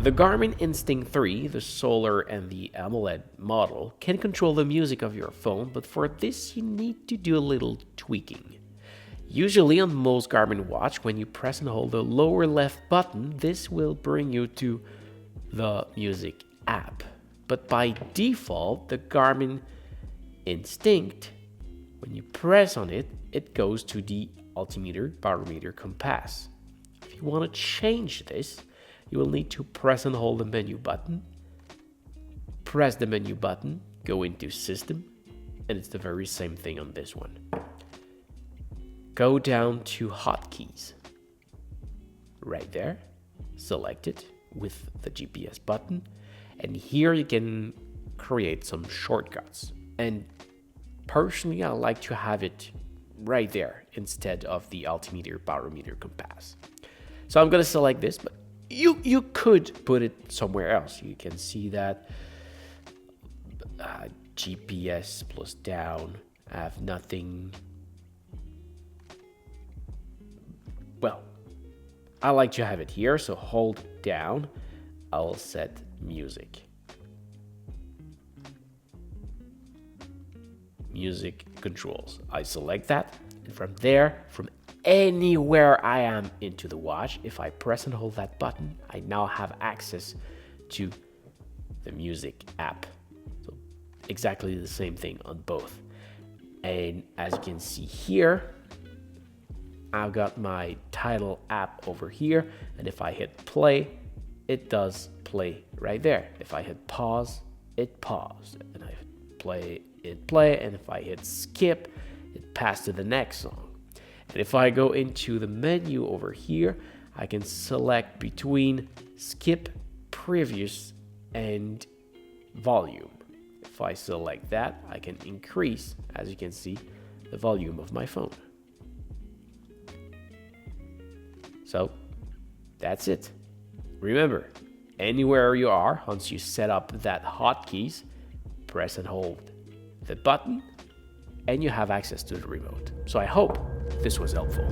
The Garmin Instinct 3, the Solar and the AMOLED model, can control the music of your phone, but for this you need to do a little tweaking. Usually on most Garmin watch, when you press and hold the lower left button, this will bring you to the music app. But by default, the Garmin Instinct, when you press on it, it goes to the altimeter, barometer, compass. If you want to change this, you will need to press and hold the menu button, press the menu button, go into system, and it's the very same thing on this one. Go down to hotkeys. Right there, select it with the GPS button, and here you can create some shortcuts. And personally, I like to have it right there instead of the altimeter, barometer, compass. So I'm going to select this, but you could put it somewhere else. You can see that GPS plus down, I have nothing. Well, I like to have it here, so hold down. I'll set music. Music controls. I select that, and from there, from anywhere I am into the watch, if I press and hold that button, I now have access to the music app. So exactly the same thing on both. And as you can see here, I've got my title app over here, and if I hit play, it does play right there. If I hit pause, it paused, and I hit play, it play, and if I hit skip, it passed to the next song. And if I go into the menu over here, I can select between skip, previous, and volume. If I select that, I can increase, as you can see, the volume of my phone. So that's it. Remember, anywhere you are, once you set up that hotkeys, press and hold the button, and you have access to the remote. So I hope this was helpful.